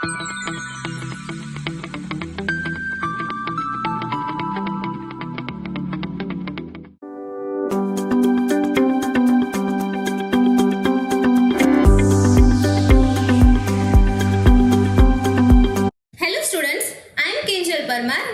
Welcome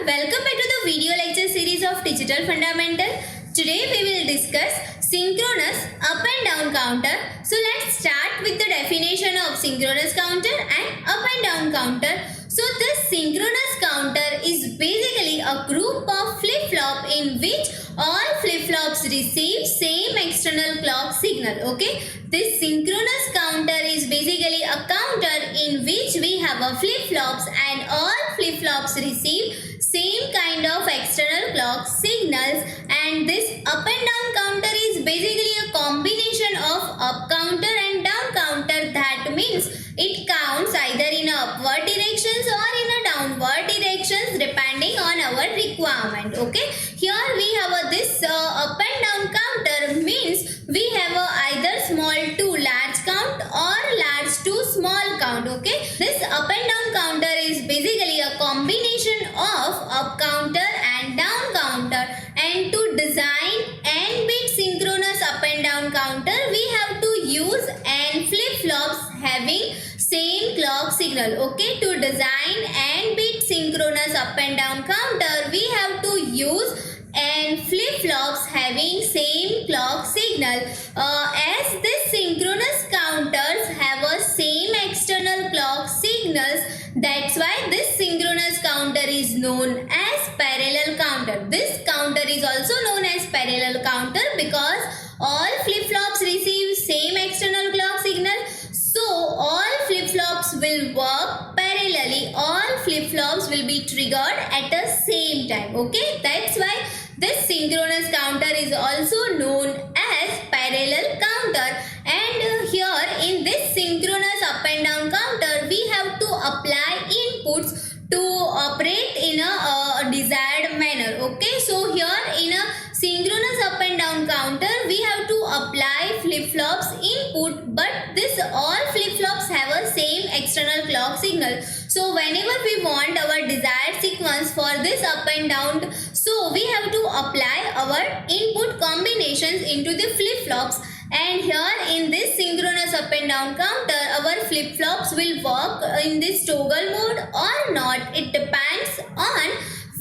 back to the video lecture series of Digital Fundamental. Today we will discuss synchronous up and down counter. So let's start with the definition of synchronous counter and up and down counter. So this synchronous counter is basically a group of flip-flop in which all flip-flops receive same external clock signal. Okay, this synchronous counter is basically a counter in which we have a flip-flops and all flip-flops receive same kind of external clock signals, and this up and down counter is basically a combination of up counter and down counter. That means it counts either in upward directions or in a downward directions depending on our requirement. Okay, here we have this up and down counter means we have either small to large count or large to small count. Okay, this up and down counter is basically a combination of up counter and down counter, and to design and bit synchronous up and down counter we have to use and flip-flops having same clock signal. Okay, to design and bit synchronous up and down counter we have to use and flip-flops having same clock signal. As this synchronous counters have a same external clock signals, that's why this synchronous counter is known as parallel counter. This counter is also known as parallel counter because all flip-flops receive same external clock signal. So all flip-flops will work parallelly. All flip-flops will be triggered at the same time. Okay, that's why this synchronous counter is also known as parallel counter. And here in this synchronous up and down counter we have to apply inputs to operate in a desired manner. Okay, so here in a synchronous up and down counter we have to apply flip-flops input, but this all flip-flops have a same external clock signal. So whenever we want our desired sequence for this up and down, so we have to apply our input combinations into the flip-flops. And here in this synchronous up and down counter our flip-flops will work in this toggle mode or not. It depends on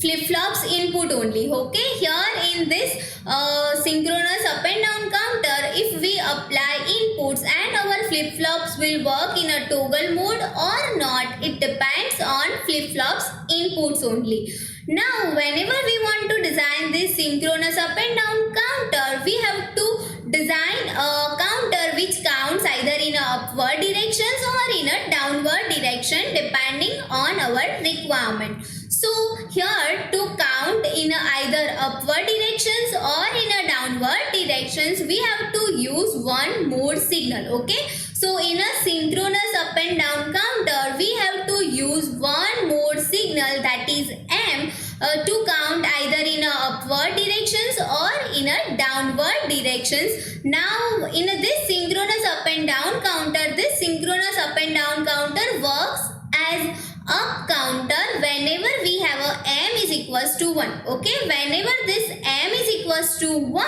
flip-flops input only. Okay, here in this synchronous up and down counter if we apply inputs and our flip-flops will work in a toggle mode or not, it depends on flip-flops inputs only. Now whenever we want to design this synchronous up and down counter we have to design a counter which counts either in a upward directions or in a downward direction depending on our requirement. So here to count in either upward directions or in a downward directions we have to use one mode signal. Okay, so in a synchronous up and down counter we have to use one mode signal, that is M, to count either in a upward directions or in a downward directions. Now in this synchronous up and down counter, this synchronous up and down counter works as up counter whenever we have a M is equals to 1. Okay, whenever this M is equals to 1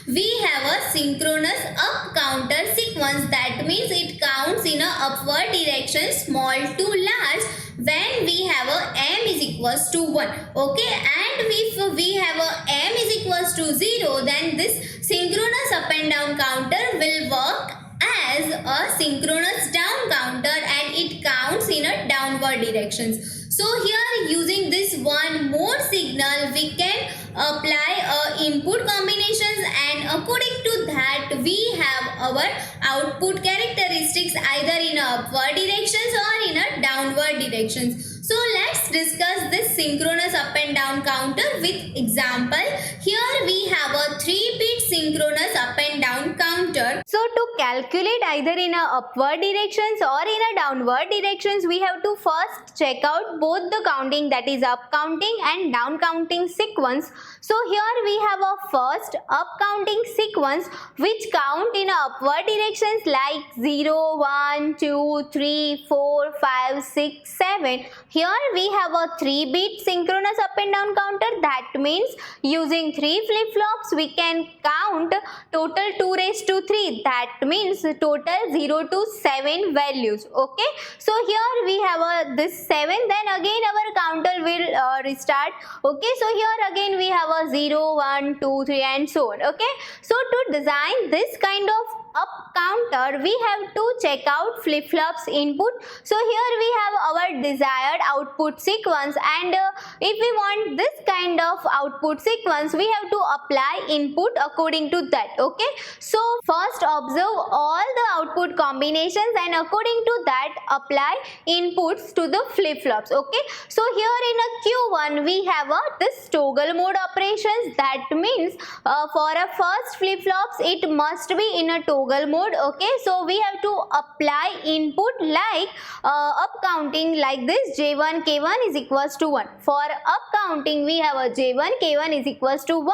we have a synchronous up counter sequence. That means it counts in a upward direction small to large when we have a M is equals to 1. Okay, and if we have a M is equals to 0 then this synchronous up and down counter will work as a synchronous down counter and it counts in a downward directions. So here using this one mode signal we can apply input combinations, and according to that we have our output characteristics either in upward directions or in a downward directions. So let's discuss this synchronous up and down counter with example. Here we have a 3-bit synchronous up and down counter. So to calculate either in a upward directions or in a downward directions, we have to first check out both the counting, that is up counting and down counting sequence. So here we have a first up counting sequence which count in a upward directions like 0, 1, 2, 3, 4, 5, 6, 7. Here we have a 3-bit synchronous up and down counter. That means using 3 flip-flops we can count total 2 raised to 3. That means total 0 to 7 values. Okay. So here we have this 7. Then again our counter will restart. Okay. So here again we have a 0, 1, 2, 3 and so on. Okay. So to design this kind of up counter, we have to check out flip-flops input. So here we have our desired output sequence, and if we want this kind of output sequence, we have to apply input according to that. Okay. So first observe all the output combinations and according to that apply inputs to the flip-flops. Okay. So here in a Q1 we have this toggle mode operations. That means for a first flip-flops it must be in a toggle mode. Okay. So we have to apply input like up counting like this, J1 K1 is equals to 1. For up counting we have a J1 K1 is equals to 1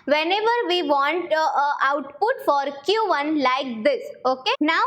whenever we want output for Q1 like this. Okay. Now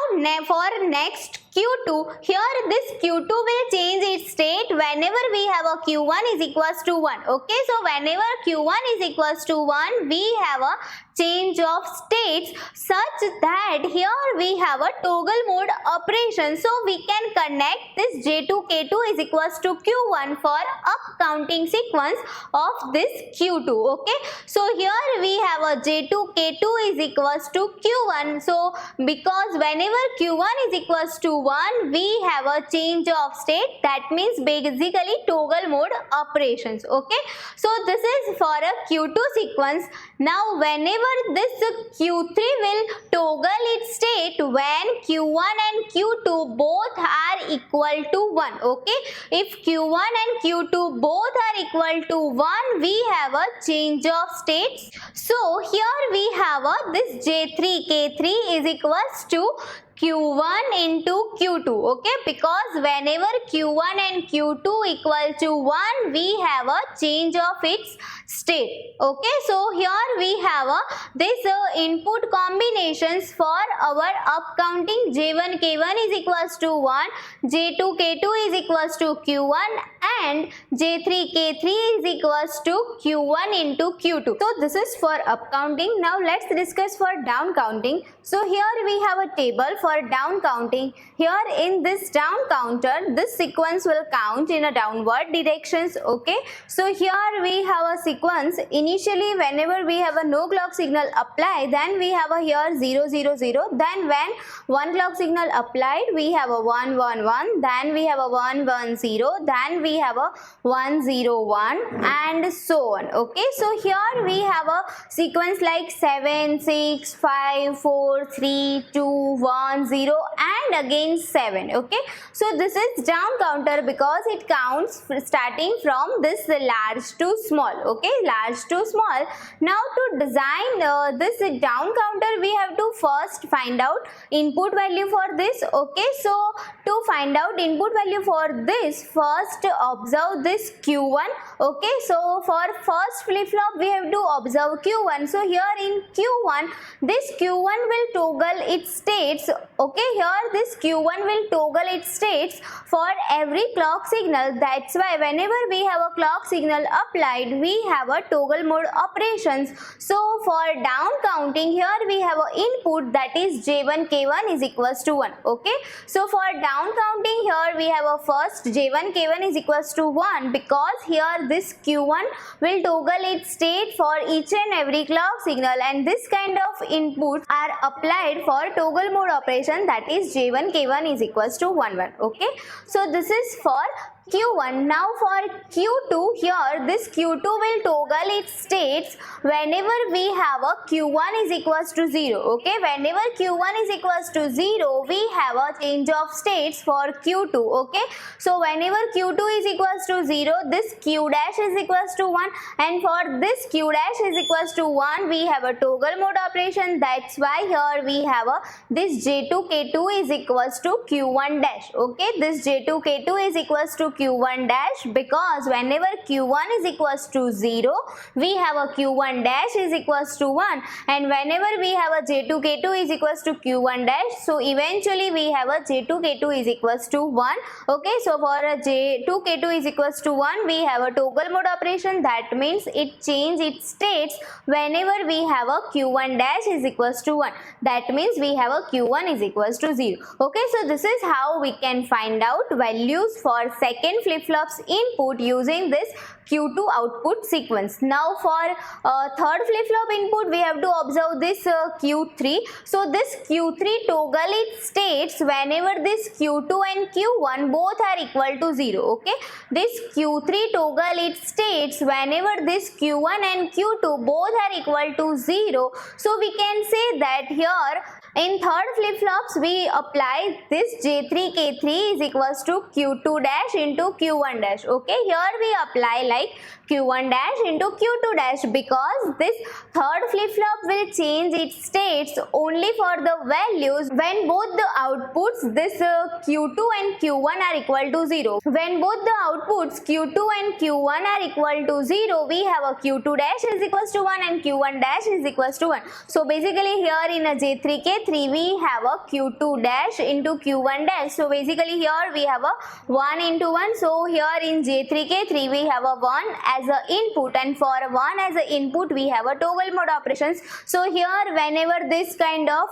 for next Q2, here this Q2 will change its state whenever we have a Q1 is equals to 1. Okay. So whenever Q1 is equals to 1, we have a change of states such that here we have a toggle mode operation. So we can connect this J2 K2 is equals to Q1 for up counting sequence of this Q2. Okay. So here we have a J2 K2 is equals to Q1. So because whenever Q1 is equals to 1, we have a change of state. That means basically toggle mode operations. Okay. So this is for a Q2 sequence. Now whenever this Q3 will toggle its state when Q1 and Q2 both are equal to 1. Okay. If Q1 and Q2 both are equal to 1, we have a change of states. So here we have this J3 K3 is equals to Q1 into Q2. Okay. Because whenever Q1 and Q2 equal to 1, we have a change of its state. Okay. So here we have this input combinations for our up counting. J1 K1 is equals to 1, J2 K2 is equals to Q1 and J3 K3 is equals to Q1 into Q2. So this is for up counting. Now let's discuss for down counting. So here we have a table for down counting. Here in this down counter, this sequence will count in a downward directions. Okay. So here we have a sequence. Initially whenever we have a no clock signal applied, then we have a here 0 0 0. Then when one clock signal applied, we have a 1 1 1. Then we have a 1 1 0. Then we have a 1 0 1 and so on. Okay. So here we have a sequence like 7 6 5 4 3 2 1 0 and again 7. Okay. So this is down counter because it counts starting from this large to small. Okay. Large to small. Now to design this down counter, we have to first find out input value for this. Okay. So to find out input value for this, first observe this Q1. Okay. So for first flip-flop we have to observe Q1. So here in Q1, this Q1 will toggle its states. Okay. Here this Q1 will toggle its states for every clock signal. That's why whenever we have a clock signal applied, we have a toggle mode operations. So for down counting, here we have an input that is J1 K1 is equals to 1. Okay. So for down counting, here we have a first J1 K1 is equals to 1 because here this Q1 will toggle its state for each and every clock signal, and this kind of inputs are applied for toggle mode operation, that is J1 K1 is equals to 1 1. Okay. So this is for Q1. Now for Q2, here this Q2 will toggle its states whenever we have a Q1 is equals to 0. Okay, whenever Q1 is equals to 0, we have a change of states for Q2. Okay, so whenever Q2 is equals to 0, this Q dash is equals to 1, and for this Q dash is equals to 1, we have a toggle mode operation. That's why here we have a this J2 K2 is equals to Q1 dash. Okay, this J2 K2 is equals to Q1 dash, because whenever Q1 is equals to 0, we have a Q1 dash is equals to 1, and whenever we have a J2 K2 is equals to Q1 dash, so eventually we have a J2 K2 is equals to 1. Okay, so for a J2 K2 is equals to 1, we have a toggle mode operation. That means it change its states whenever we have a Q1 dash is equals to 1. That means we have a Q1 is equals to 0. Okay, so this is how we can find out values for second flip-flop's input using this Q2 output sequence. Now for third flip-flop input, we have to observe this Q3. So this Q3 toggle its states whenever this Q2 and Q1 both are equal to 0. Okay, this Q3 toggle its states whenever this Q1 and Q2 both are equal to 0. So we can say that here in third flip-flops we apply this J3 K3 is equals to Q2 dash into Q1 dash. Okay, here we apply like Q1 dash into Q2 dash, because this third flip-flop will change its states only for the values when both the outputs this Q2 and Q1 are equal to 0. When both the outputs Q2 and Q1 are equal to 0, we have a Q2 dash is equals to 1 and Q1 dash is equals to 1. So basically here in a J3 K3 we have a Q2 dash into Q1 dash. So basically here we have a 1 into 1. So here in J3 K3 we have a 1 as a input, and for 1 as a input we have a toggle mode operations. So here whenever this kind of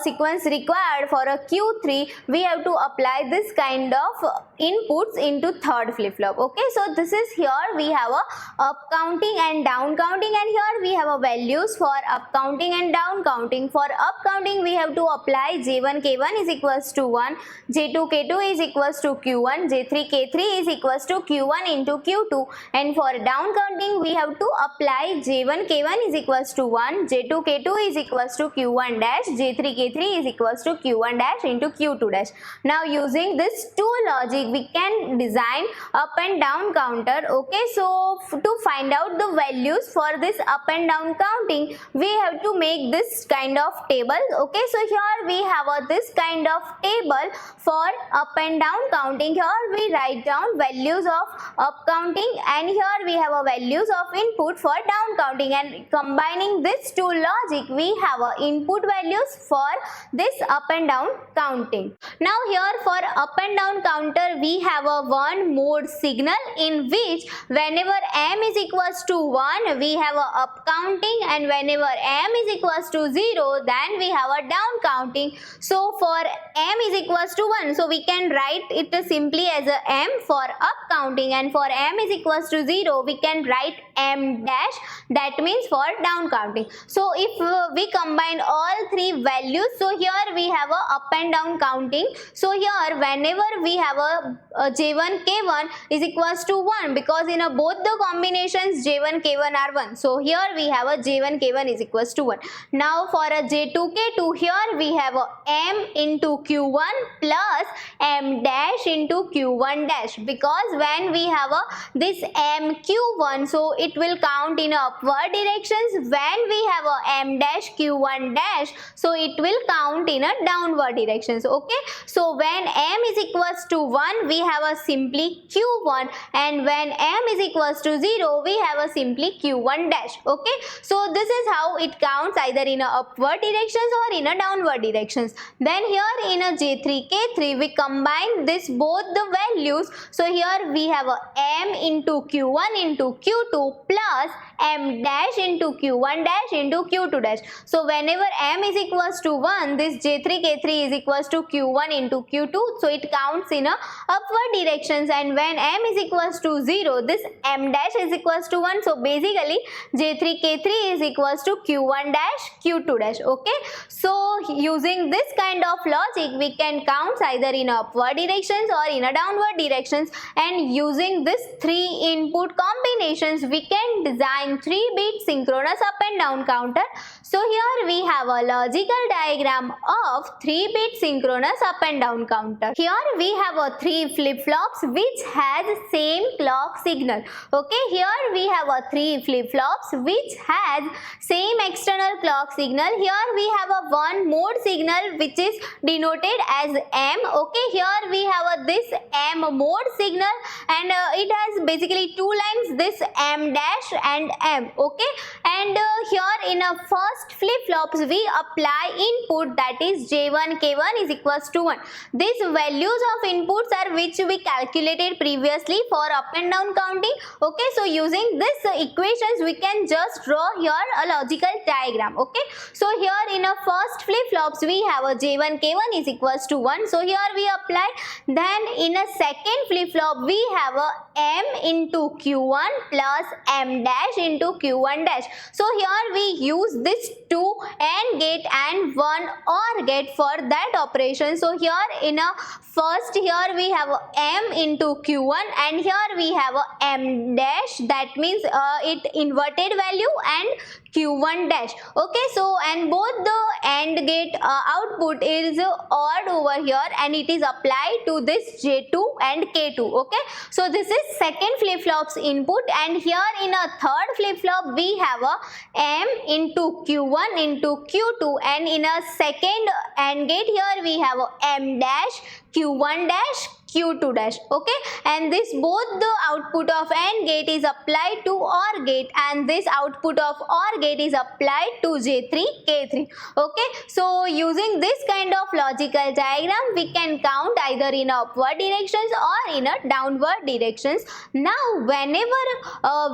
sequence required for a Q3, we have to apply this kind of inputs into third flip-flop. Okay, so this is here we have a up counting and down counting, and here we have a values for up counting and down counting. For up counting we have to apply J1 K1 is equals to 1, J2 K2 is equals to Q1, J3 K3 is equals to Q1 into Q2, and for down counting we have to apply J1 K1 is equals to 1, J2 K2 is equals to Q1 dash, J3 K3 is equals to Q1 dash into Q2 dash. Now using this two logic we can design up and down counter. Okay, so to find out the values for this up and down counting, we have to make this kind of table. Okay, so here we have this kind of table for up and down counting. Here we write down values of up counting, and here we have a values of input for down counting, and combining this two logic we have a input values for this up and down counting. Now here for up and down counter we have a one mode signal, in which whenever m is equals to 1 we have a up counting, and whenever m is equals to 0 then we have a down counting. So for m is equals to 1, so we can write it simply as a m for up counting, and for m is equals to 0 we can write m dash, that means for down counting. So if we combine all three values, so here we have a up and down counting. So here whenever we have a J1 K1 is equals to 1, because in both the combinations J1 K1 are 1. So here we have a J1 K1 is equals to 1. Now for a J2 K2, here we have a m into Q1 plus m dash into Q1 dash, because when we have this m Q1, so it will count in upward directions. When we have a m dash Q1 dash, so it will count in a downward directions. Okay, so when m is equals to 1 we have a simply Q1, and when m is equals to 0 we have a simply Q1 dash. Okay, so this is how it counts either in a upward directions or in a downward directions. Then here in a J3 K3 we combine this both the values. So here we have a m into Q1 into Q2 plus m dash into q1 dash into q2 dash. So whenever m is equals to 1, this j3 k3 is equals to q1 into q2, so it counts in a upward directions, and when m is equals to 0, this m dash is equals to 1, so basically j3 k3 is equals to q1 dash q2 dash. Okay, so using this kind of logic we can count either in upward directions or in a downward directions, and using this 3 input combinations we can design 3-bit synchronous up and down counter. So here we have a logical diagram of 3-bit synchronous up and down counter. Here we have a 3 flip-flops which has same clock signal. Okay, here we have a 3 flip-flops which has same external clock signal. Here we have a 1 mode signal which is denoted as M. Okay, here we have a this M mode signal, and it has basically 2 lines, this M dash and M. Okay, and here in a first flip-flops we apply input, that is J1 K1 is equals to 1. These values of inputs are which we calculated previously for up and down counting. Okay, so using this equations we can just draw here a logical diagram. Okay, so here in a first flip-flops we have a J1 K1 is equals to 1, so here we apply. Then in a second flip-flop we have a M into Q1 plus M dash into Q1 dash. So here we use this 2 AND gate and 1 OR gate for that operation. So here in a first, here we have a M into Q1 and here we have a M dash, that means it inverted value, and Q1 dash. Okay, so and both the AND gate output is odd over here and it is applied to this J2 and K2. Okay, so this is second flip-flops input, and here in a third flip-flop we have a M into Q1 into Q2, and in a second AND gate here we have a M dash Q1 dash Q2 dash. Okay, and this both the output of AND gate is applied to OR gate, and this output of OR gate is applied to J3 K3. Okay, so using this kind of logical diagram we can count either in upward directions or in a downward directions. Now whenever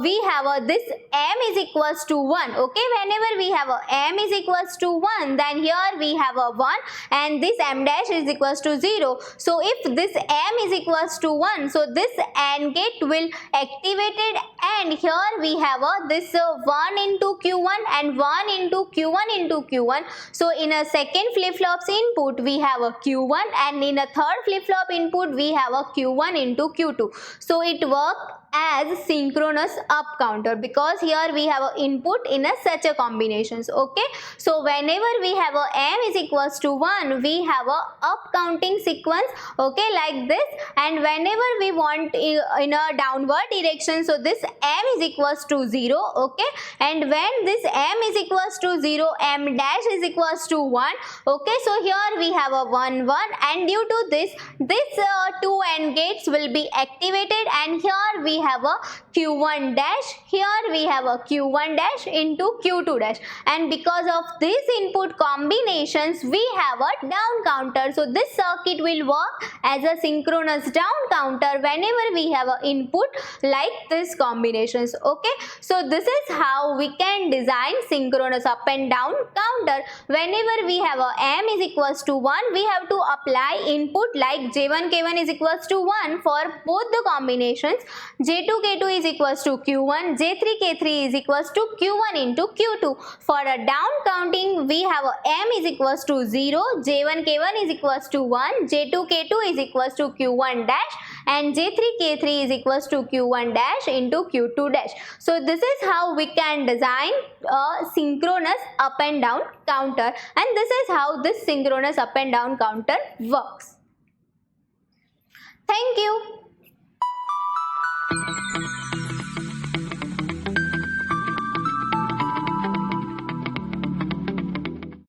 we have this M is equals to 1, okay, whenever we have a M is equals to 1, then here we have a 1 and this M dash is equals to 0. So if this M is equals to 1, so this AND gate will activated, and here we have this 1 into Q1 and 1 into Q1 into Q1. So in a second flip-flops input we have a Q1, and in a third flip-flop input we have a Q1 into Q2. So it works as synchronous up counter because here we have a input in a such a combinations. Okay, so whenever we have a M is equals to 1, we have a up counting sequence, okay, like this, and whenever we want in a downward direction, so this M is equals to 0. Okay, and when this M is equals to 0, M dash is equals to 1. Okay, so here we have a 1 1, and due to this 2 AND gates will be activated, and here we have a Q1 dash, here we have a Q1 dash into Q2 dash, and because of these input combinations we have a down counter. So this circuit will work as a synchronous down counter whenever we have an input like this combinations. Okay, so this is how we can design synchronous up and down counter. Whenever we have a M is equals to 1, we have to apply input like J1 K1 is equals to 1 for both the combinations. J2 K2 is equals to Q1, J3 K3 is equals to Q1 into Q2. For a down counting we have a M is equals to 0, J1 K1 is equals to 1, J2 K2 is equals to Q1 dash, and J3 K3 is equals to Q1 dash into Q2 dash. So this is how we can design a synchronous up and down counter, and this is how this synchronous up and down counter works. Thank you.